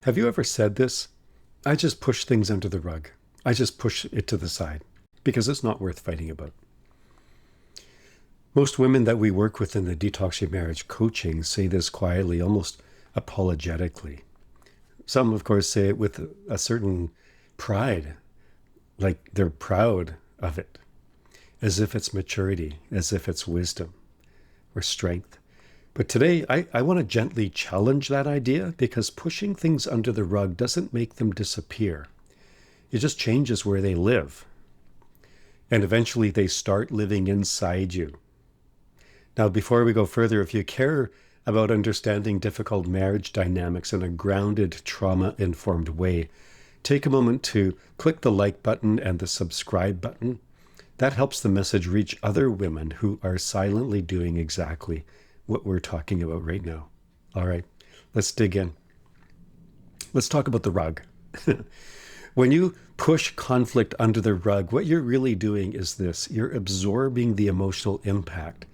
Have you ever said this? I just push things under the rug. I just push it to the side because it's not worth fighting about. Most women that we work with in the Detox Your Marriage coaching say this quietly, almost apologetically. Some, of course, say it with a certain pride, like they're proud of it, as if it's maturity, as if it's wisdom or strength. But today, I want to gently challenge that idea because pushing things under the rug doesn't make them disappear. It just changes where they live. And eventually they start living inside you. Now, before we go further, if you care about understanding difficult marriage dynamics in a grounded, trauma-informed way, take a moment to click the like button and the subscribe button. That helps the message reach other women who are silently doing exactly what we're talking about right now. All right, let's dig in. Let's talk about the rug. When you push conflict under the rug, what you're really doing is this. You're absorbing the emotional impact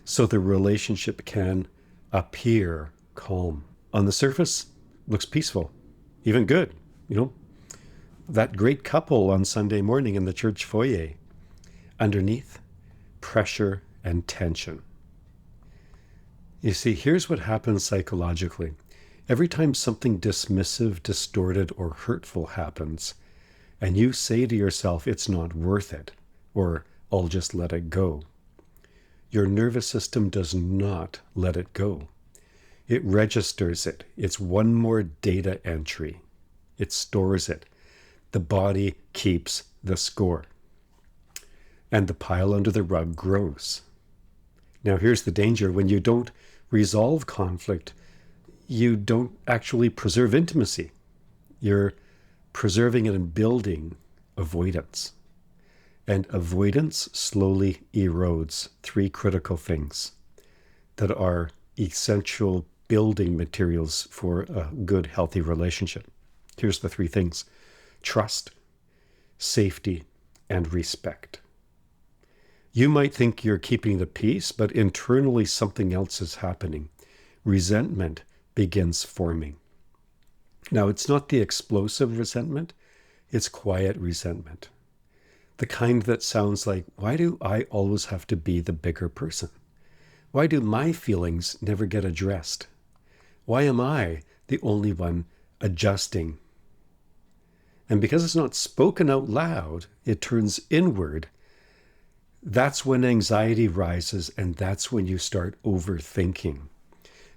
so the relationship can appear calm. On the surface, looks peaceful, even good. You know, that great couple on Sunday morning in the church foyer. Underneath, pressure and tension. You see, here's what happens psychologically. Every time something dismissive, distorted, or hurtful happens, and you say to yourself, it's not worth it, or I'll just let it go, your nervous system does not let it go. It registers it. It's one more data entry. It stores it. The body keeps the score. And the pile under the rug grows. Now, here's the danger. When you don't resolve conflict, you don't actually preserve intimacy. You're preserving it and building avoidance. And avoidance slowly erodes three critical things that are essential building materials for a good, healthy relationship. Here's the three things: trust, safety, and respect. You might think you're keeping the peace, but internally something else is happening. Resentment begins forming. Now, it's not the explosive resentment, it's quiet resentment. The kind that sounds like, why do I always have to be the bigger person? Why do my feelings never get addressed? Why am I the only one adjusting? And because it's not spoken out loud, it turns inward. That's when anxiety rises, and that's when you start overthinking.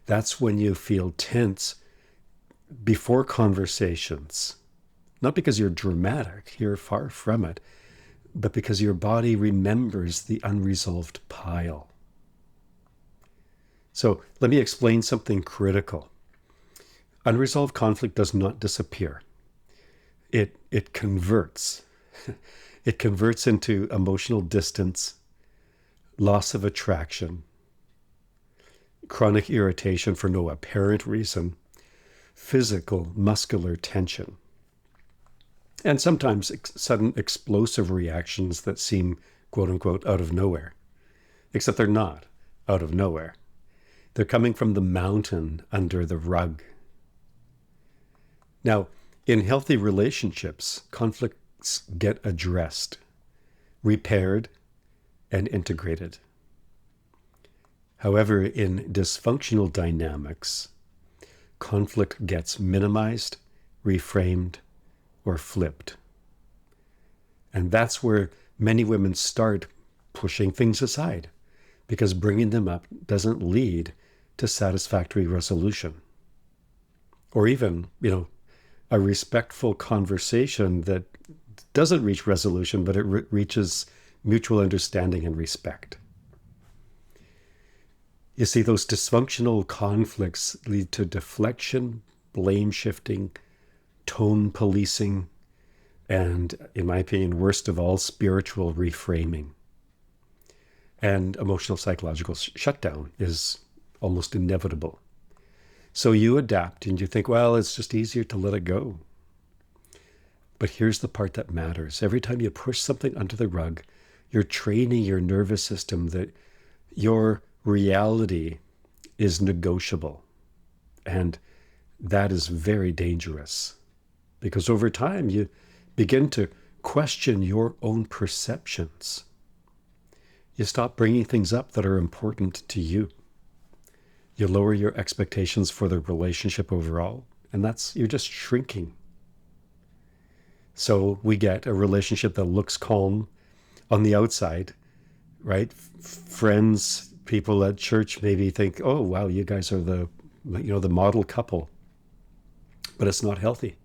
That's when you feel tense before conversations. Not because you're dramatic, you're far from it, but because your body remembers the unresolved pile. So let me explain something critical. Unresolved conflict does not disappear. It converts. It converts into emotional distance, loss of attraction, chronic irritation for no apparent reason, physical, muscular tension, and sometimes sudden explosive reactions that seem, quote unquote, out of nowhere. Except they're not out of nowhere. They're coming from the mountain under the rug. Now, in healthy relationships, conflicts get addressed, repaired, and integrated. However, in dysfunctional dynamics, conflict gets minimized, reframed, or flipped. And that's where many women start pushing things aside, because bringing them up doesn't lead to satisfactory resolution. Or even, a respectful conversation that doesn't reach resolution, but it reaches mutual understanding and respect. You see, those dysfunctional conflicts lead to deflection, blame shifting, tone policing, and, in my opinion, worst of all, spiritual reframing. And emotional psychological shutdown is almost inevitable. So you adapt and you think, well, it's just easier to let it go. But here's the part that matters. Every time you push something under the rug, you're training your nervous system that your reality is negotiable. And that is very dangerous, because over time you begin to question your own perceptions. You stop bringing things up that are important to you. You lower your expectations for the relationship overall, and you're just shrinking. So we get a relationship that looks calm on the outside, right? Friends, people at church maybe think, oh, wow, you guys are the model couple. But it's not healthy.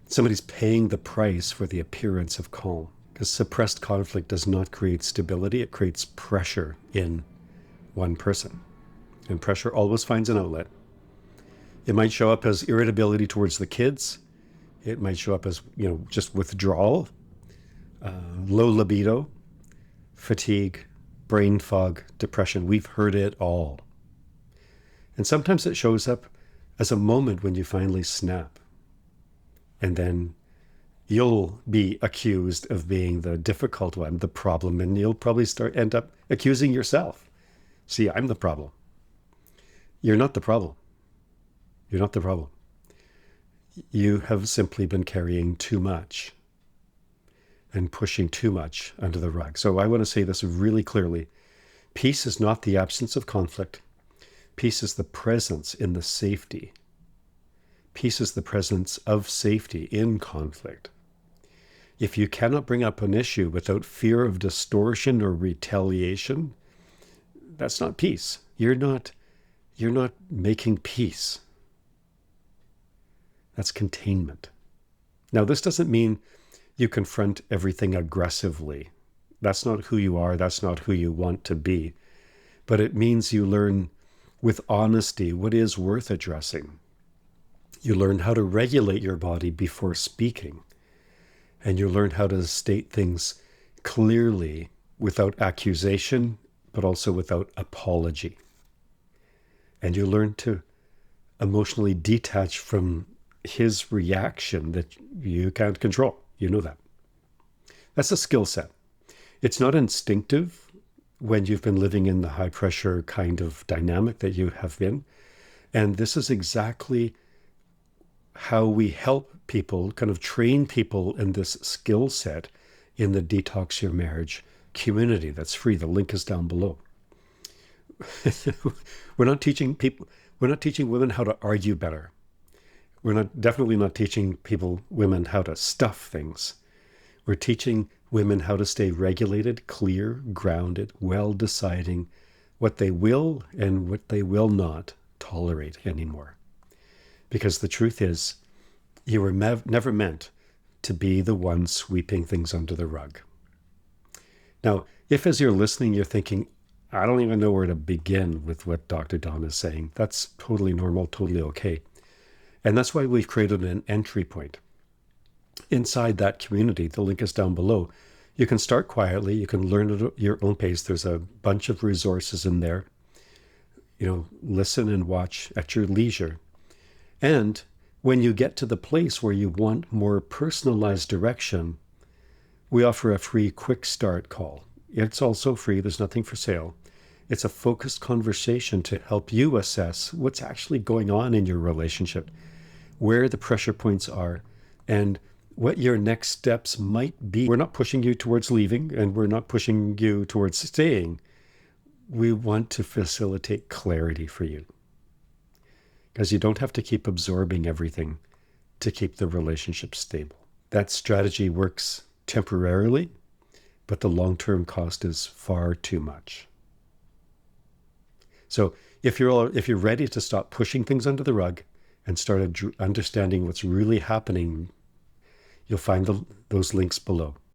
Somebody's paying the price for the appearance of calm, because suppressed conflict does not create stability. It creates pressure in one person. And pressure always finds an outlet. It might show up as irritability towards the kids. It might show up as, just withdrawal, low libido, fatigue, brain fog, depression. We've heard it all. And sometimes it shows up as a moment when you finally snap. And then you'll be accused of being the difficult one, the problem, and you'll probably end up accusing yourself. See, I'm the problem. You're not the problem. You're not the problem. You have simply been carrying too much and pushing too much under the rug. So I want to say this really clearly. Peace is not the absence of conflict. Peace is the presence in the safety. Peace is the presence of safety in conflict. If you cannot bring up an issue without fear of distortion or retaliation, that's not peace. You're not making peace. That's containment. Now, this doesn't mean you confront everything aggressively. That's not who you are. That's not who you want to be. But it means you learn with honesty what is worth addressing. You learn how to regulate your body before speaking. And you learn how to state things clearly without accusation, but also without apology. And you learn to emotionally detach from his reaction that you can't control. You know that. That's a skill set. It's not instinctive when you've been living in the high pressure kind of dynamic that you have been. And this is exactly how we help people, kind of train people in this skill set in the Detox Your Marriage community that's free. The link is down below. We're not teaching women how to argue better. We're definitely not teaching women how to stuff things. We're teaching women how to stay regulated, clear, grounded, well deciding what they will and what they will not tolerate anymore. Because the truth is, you were never meant to be the one sweeping things under the rug. Now, if as you're listening, you're thinking, I don't even know where to begin with what Dr. Don is saying, that's totally normal, totally okay. And that's why we've created an entry point. Inside that community, the link is down below. You can start quietly. You can learn at your own pace. There's a bunch of resources in there. Listen and watch at your leisure. And when you get to the place where you want more personalized direction, we offer a free quick start call. It's also free. There's nothing for sale. It's a focused conversation to help you assess what's actually going on in your relationship, where the pressure points are, and what your next steps might be. We're not pushing you towards leaving, and we're not pushing you towards staying. We want to facilitate clarity for you, because you don't have to keep absorbing everything to keep the relationship stable. That strategy works temporarily, but the long-term cost is far too much. So if you're ready to stop pushing things under the rug and start understanding what's really happening, you'll find those links below.